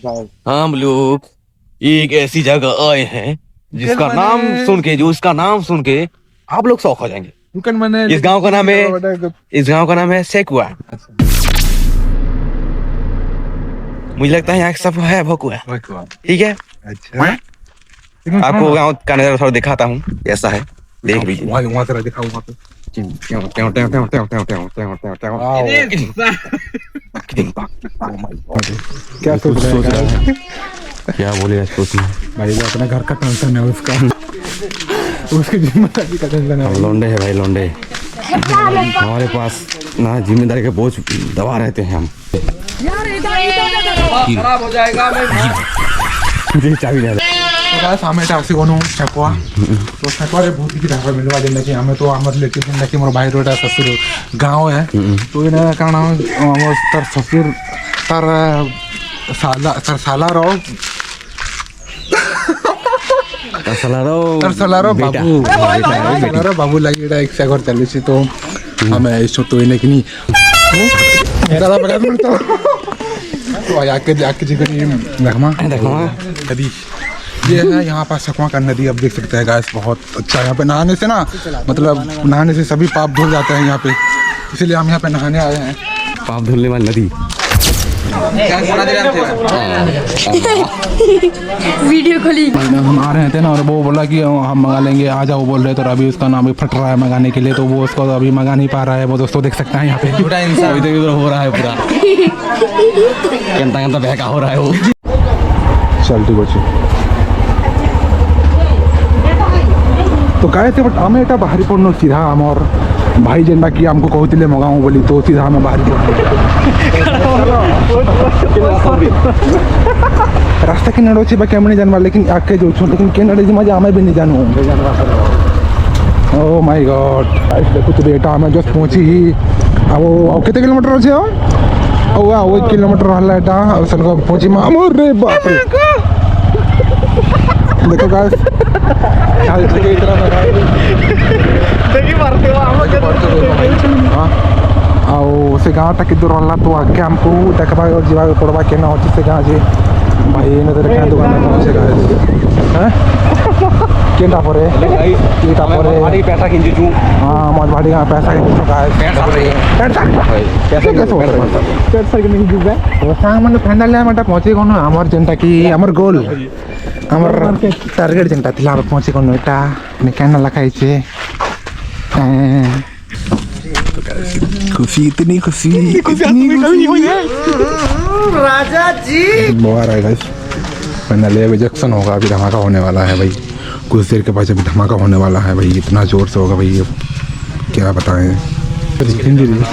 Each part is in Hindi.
हम लोग एक ऐसी जगह आए हैं जिसका नाम सुन के आप लोग शौक हो जाएंगे। इस गांव का नाम है सेकुआ। मुझे लगता है यहाँ सब है भकुआ। ठीक है, अच्छा आपको गांव का नजारा थोड़ा दिखाता हूँ, ऐसा है, देख लीजिए। वहाँ तेरा दिखाओ वहाँ पे। क्या सोच रहा है? क्या बोले सोचना भाई वो अपने घर का टेंशन है उसका, उसकी जिम्मेदारी का टेंशन है। लौंडे है भाई, लौंडे। हमारे पास ना जिम्मेदारी के बोझ दबा रहते हैं हम। खराब हो जाएगा। मुझे चाबी नहीं आता। ଆମେ ଏଇଟା ଆସିଗନୁ ଛେକୁଆ ତ ଛେକୁଆରେ ବହୁତ କିଛି ଢାବା ମିଳିବା ଯେନ୍ଟାକି ଆମେ ତ ଆମର ରିଲେଟିଭ୍ ଯେନ୍ଟାକି ମୋର ଭାଇର ଏଇଟା ଶ୍ୱଶୁର ଗାଁव ହେ ତ ଏଇଟା କାରଣ ଆମର ତାର ଶ୍ୱଶୁର ତାର ସାଲାର ବାବୁ ଲାଗି ଏଇଟା ଏକ୍ସା ଘର ଚାଲିଛି ତ ଆମେ ଏଇସବୁ ତ ଏଇନେ କିନି आके जी नदी ये है यहाँ पास सकवा का नदी। अब देख सकते हैं गाइस, बहुत अच्छा यहाँ पे नहाने से ना, मतलब नहाने से सभी पाप धुल जाते हैं यहाँ पे, इसीलिए हम यहाँ पे नहाने आए हैं। पाप धुलने वाली नदी। वीडियो खोली। हम आ रहे थे ना और वो बोला कि हम मंगा लेंगे, आ जाओ बोल रहे, तो अभी उसका नाम भी फट रहा है मंगाने के लिए, तो वो उसको अभी मंगा नहीं पा रहा है। वो दोस्तों देख सकते हैं यहाँ पे इधर हो रहा है पूरा केंता बहका हो रहा है वो। चल ठीक अच्छे तो गए थे, बट आम एटा बाहरी पड़न सीधा आमर भाई जेनटा कि आमको कहते मगाऊँ बोली, तो सीधा आम बाहरी रास्ता के नड़ अच्छे केमनी जानवा, लेकिन आगे जो लेकिन के नड़े मजा आम भी नहीं जानू। ओ माय गॉड देखो तो बेटा आम जस्ट पहुँची ही अब केते किलोमीटर अच्छे वो 1 किलोमीटर रहा एटा पहुँची मामूर रे बाप रे। देखो गाइस ଆଉ ସେ ଗାଁଟା କିନ୍ତୁ ରହିଲା ତ ଆଗେ ଆମକୁ ଦେଖବା ଯିବାକୁ ପଡ଼ବା କେନ ଅଛି ସେ ଗାଁ ଯେ ଭାଇ ଏଇନରେ କାଁ ଦୋକାନ ଅଛି ଗାଁ କେନ୍ଟା ପରେ ଏଇଟା ପରେ पैसा खींचू। हाँ मज भाड़ी गाँ पैसा साग मैंने फाइनाली आम पहुँची गनु आमर जेनटा कि आमर गोल आमर टार्गेट जेनटा थिला आम पहुँची गनु एटा केना लिखाई छे खुशी इतनी खुशी राजा जी बहुत है गाइस। फाइनली अभी जंक्शन होगा, अभी धमाका होने वाला है भाई, कुछ देर के बाद अभी धमाका होने वाला है भाई, इतना जोर से होगा भाई क्या बताएं।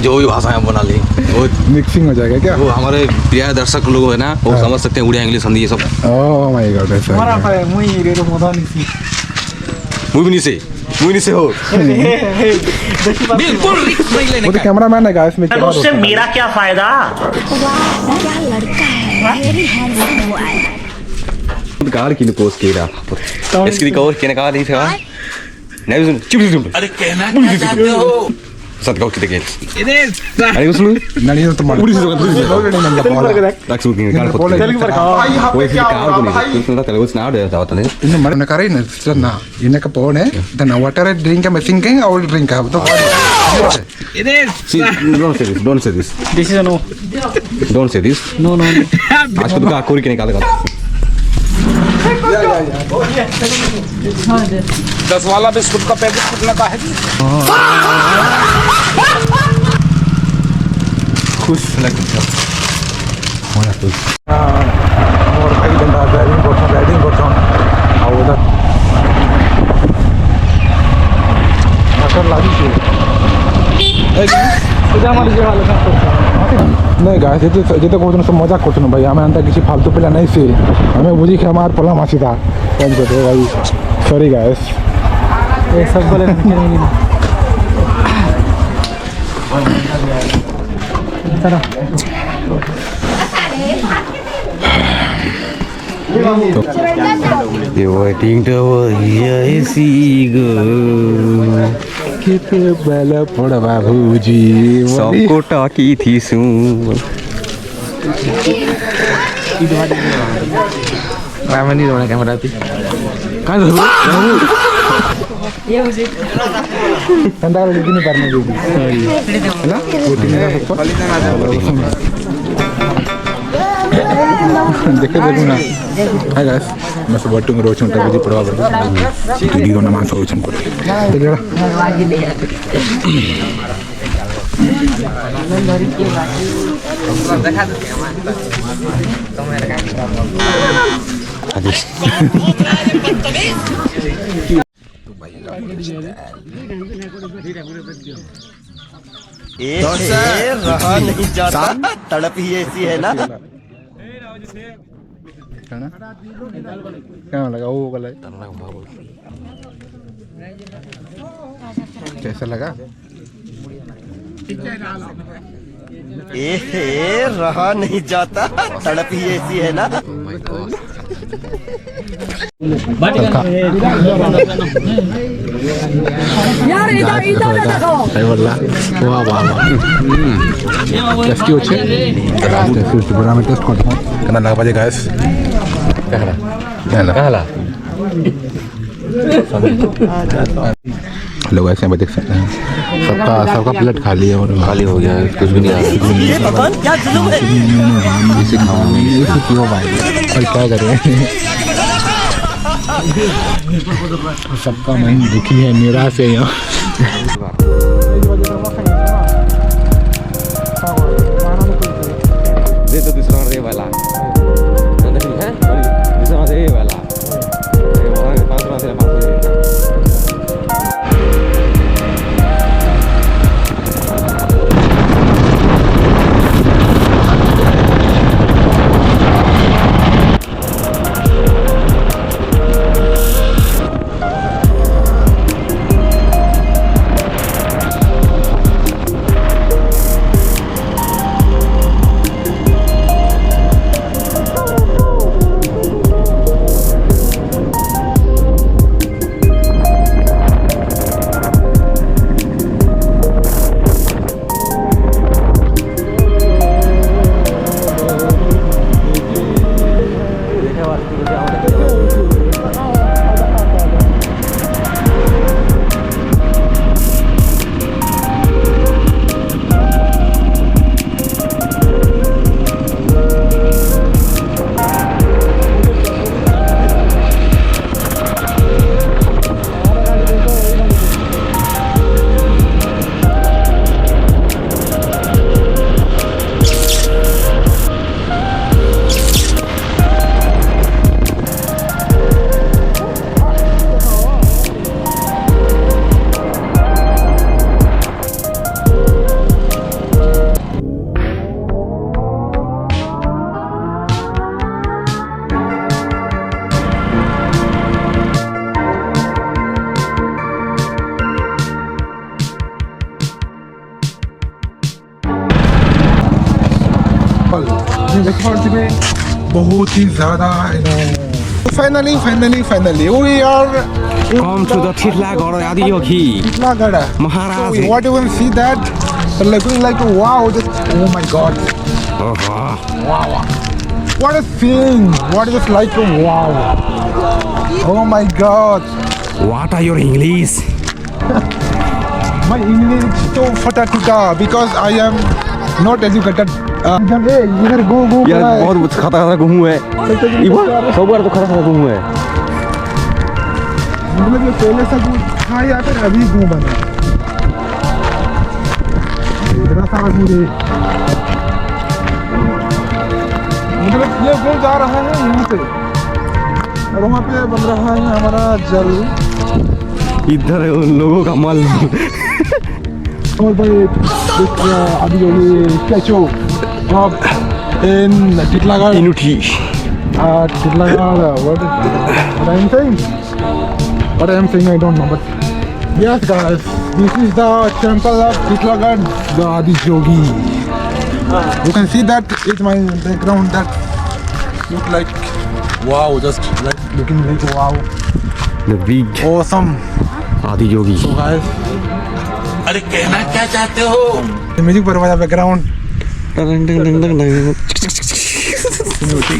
जो भी भाषा हम बना लें वो मिक्सिंग हो जाएगा क्या? वो हमारे प्रिय दर्शक लोग है ना, वो समझ सकते हैं उड़िया इंग्लिश हिंदी ये सब। ओह माय गॉड ऐसा मुझे से हो बिल्कुल रिस्क नहीं लेने वो तो कैमरामैन है गाइस में, उससे मेरा क्या फायदा। क्या लड़का है, वेरी हैंडसम बॉय। कार की पोस्ट किया इसकी कवर केने का नहीं था नहीं सुन चिप अरे कहना क्या चाहते हो सतगाव की देखे अरे सुन नहीं तो तुम्हारा पुलिस लोग रख सुन कार को वो एक कार को नहीं तुम ना तेरे को सुना दे जाता नहीं इन्हें मरने का रही नहीं ना इन्हें का पौन है then water drink का mixing का और drink का तो don't say this this is a no don't say this no आज को का कोरी के निकालेगा 10 वाला बिस्कुट का पैकेट कितना का है? खुश लग होना तो और भाई बंदा ड्राइविंग करता और उधर अगर लागी से सीधा हमारे जे वाला काम करता नहीं गाइस ये तो कहते सब मजाक करते भाई, हमें अंतर किसी फालतू पिला नहीं से हमें बुझी के हमार पला मासी था कौन करते भाई, सॉरी गाइस ये सब बोले नहीं चलो you waiting to hear see go कितने बेला पड़ा बाबूजी सबको टाकी थी सुन राम नहीं रोना कैमरा थी कहाँ धरो ठंडा वाला लेकिन नहीं करने देगी है ना वो तीन देखे देखो ना हाय गाइस मैं सब बटू में रोज उनका वीडियो पढ़वा कर वीडियो ना मानसो रोज उनको चलिए रहा नहीं जाता तड़प ही ऐसी है ना क्या लगा वो वाला कैसा लगा रहा नहीं जाता तड़प ही ऐसी है ना यार इधर इधर देखो वाह वाह टेस्टी होच्छे टेस्टी बड़ा मैं टेस्ट करता हूँ कहना लगा पाजे गाइस कहला हेलो गाइस यहाँ पे देख सकते हैं सबका प्लेट खाली है और खाली हो गया कुछ भी नहीं आ रहा क्या जुल्म है क्यों भाई और क्या करें सबका मन दुखी है निराश है यहाँ दे तो दूसरा रे वाला है दूसरा रे वाला बहुत ही ज्यादा finally we are Come to the Titlagara Adiyogi Titlagara Maharaj. So what you can see that looking like wow just oh my god wow what a thing what is this like wow oh my god What are your English? my English so fatatika because I am not educated इधर गो यार बहुत खतरा घूमू है इबा सब बार तो खतरा घूमू है मतलब ये पहले से था या फिर अभी घूम बना इतना सारा मुझे मतलब ये घूम जा रहा है यहाँ से और वहाँ पे बन रहा है हमारा जल इधर उन लोगों का मल और भाई अभी जो ये statue of in Titlagara Inuti Titlagara what I am saying I don't know but yes guys this is the temple of Titlagara the Adi Yogi you can see that it's my background that look like wow just like looking like wow the big awesome Adi Yogi so guys अरे कहना क्या चाहते हो म्यूजिक पर वाला बैकग्राउंड তুমি উঠি